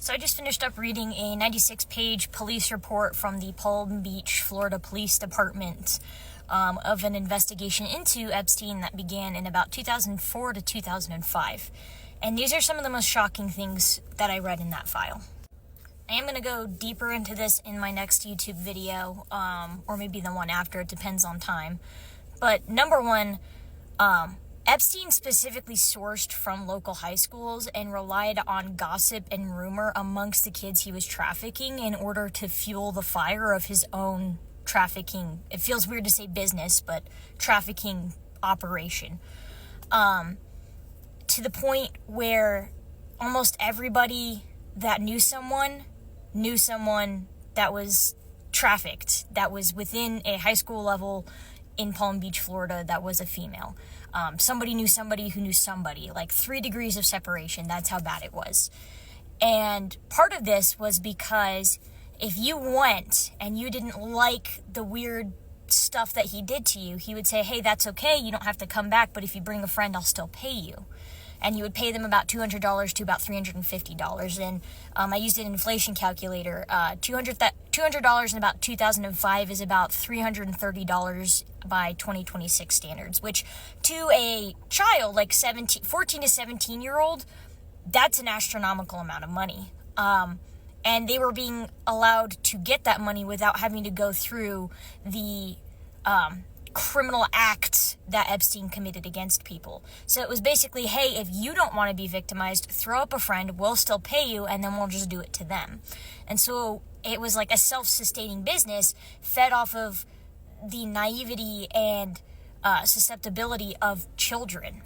So I just finished up reading a 96-page police report from the Palm Beach, Florida Police Department of an investigation into Epstein that began in about 2004 to 2005. And these are some of the most shocking things that I read in that file. I am going to go deeper into this in my next YouTube video, or maybe the one after, it depends on time. But number one, Epstein specifically sourced from local high schools and relied on gossip and rumor amongst the kids he was trafficking in order to fuel the fire of his own trafficking. It feels weird to say business, but trafficking operation. To the point where almost everybody that knew someone that was trafficked, that was within a high school level in Palm Beach, Florida, that was a female. Somebody knew somebody who knew somebody, like 3 degrees of separation. That's how bad it was. And part of this was because if you went and you didn't like the weird stuff that he did to you, he would say, hey, that's okay, you don't have to come back, but if you bring a friend, I'll still pay you. And you would pay them about $200 to about $350. And I used an inflation calculator. $200 in about 2005 is about $330 by 2026 standards, which to a child, like 14 to 17-year-old, that's an astronomical amount of money. And they were being allowed to get that money without having to go through the criminal acts that Epstein committed against people. So it was basically, hey, if you don't want to be victimized, throw up a friend, we'll still pay you, and then we'll just do it to them. And so it was like a self-sustaining business fed off of the naivety and susceptibility of children.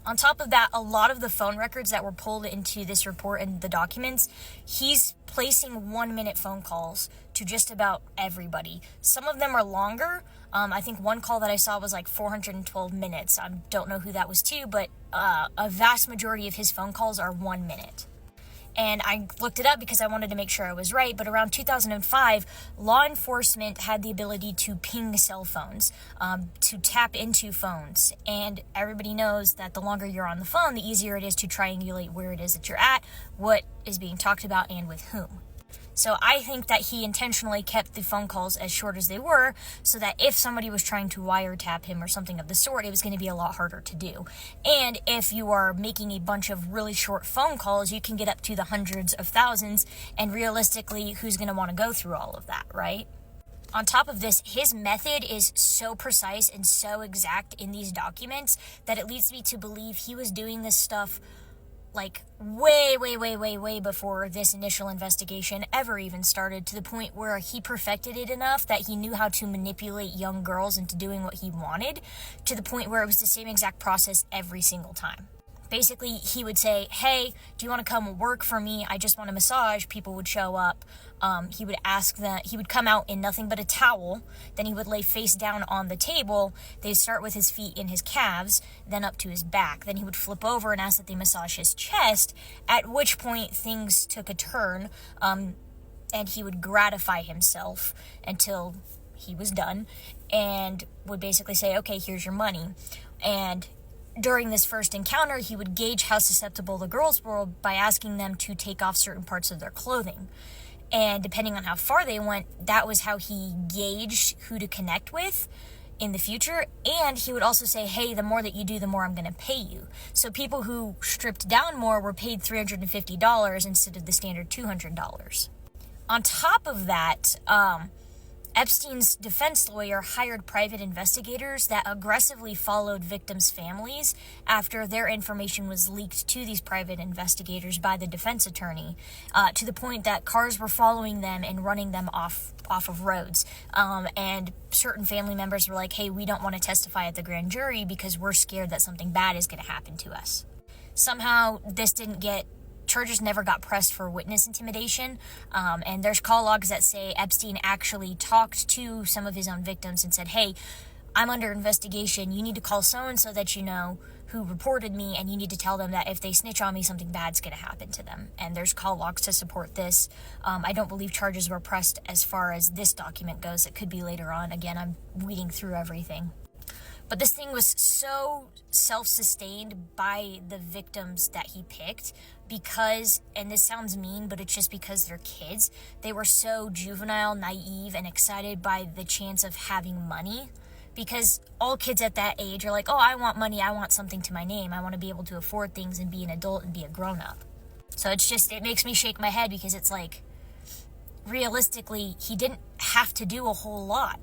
On top of that, a lot of the phone records that were pulled into this report and the documents, he's placing 1-minute phone calls to just about everybody. Some of them are longer. I think one call that I saw was like 412 minutes. I don't know who that was to, but a vast majority of his phone calls are 1 minute. And I looked it up because I wanted to make sure I was right, but around 2005, law enforcement had the ability to ping cell phones, to tap into phones. And everybody knows that the longer you're on the phone, the easier it is to triangulate where it is that you're at, what is being talked about, and with whom. So I think that he intentionally kept the phone calls as short as they were so that if somebody was trying to wiretap him or something of the sort, it was going to be a lot harder to do. And if you are making a bunch of really short phone calls, you can get up to the hundreds of thousands, and realistically, who's going to want to go through all of that, right? On top of this, his method is so precise and so exact in these documents that it leads me to believe he was doing this stuff like way before this initial investigation ever even started, to the point where he perfected it enough that he knew how to manipulate young girls into doing what he wanted, to the point where it was the same exact process every single time. Basically, he would say, hey, do you want to come work for me? I just want a massage. People would show up. He would ask them, he would come out in nothing but a towel. Then he would lay face down on the table. They'd start with his feet in his calves, then up to his back. Then he would flip over and ask that they massage his chest, at which point things took a turn, and he would gratify himself until he was done, and would basically say, okay, here's your money. And during this first encounter, he would gauge how susceptible the girls were by asking them to take off certain parts of their clothing. And depending on how far they went, that was how he gauged who to connect with in the future. And he would also say, hey, the more that you do, the more I'm going to pay you. So people who stripped down more were paid $350 instead of the standard $200. On top of that, Epstein's defense lawyer hired private investigators that aggressively followed victims' families after their information was leaked to these private investigators by the defense attorney, to the point that cars were following them and running them off of roads. And certain family members were like, hey, we don't want to testify at the grand jury because we're scared that something bad is going to happen to us. Somehow this charges never got pressed for witness intimidation, and there's call logs that say Epstein actually talked to some of his own victims and said, hey, I'm under investigation, you need to call so-and-so that you know who reported me, and you need to tell them that if they snitch on me, something bad's going to happen to them. And there's call logs to support this. I don't believe charges were pressed as far as this document goes. It could be later on. Again, I'm reading through everything. But this thing was so self-sustained by the victims that he picked because, and this sounds mean, but it's just because they're kids, they were so juvenile, naive, and excited by the chance of having money. Because all kids at that age are like, oh, I want money, I want something to my name, I want to be able to afford things and be an adult and be a grown-up. So it makes me shake my head, because it's like, realistically, he didn't have to do a whole lot.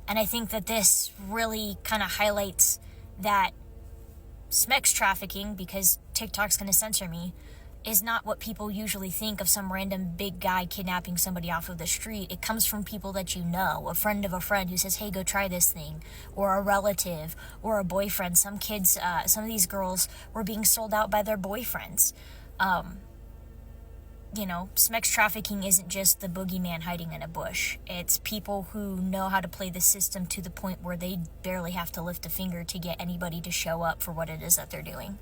And I think that this really kind of highlights that sex trafficking, because TikTok's going to censor me, is not what people usually think of some random big guy kidnapping somebody off of the street. It comes from people that you know, a friend of a friend who says, hey, go try this thing, or a relative, or a boyfriend. Some kids, some of these girls were being sold out by their boyfriends. Sex trafficking isn't just the boogeyman hiding in a bush. It's people who know how to play the system to the point where they barely have to lift a finger to get anybody to show up for what it is that they're doing.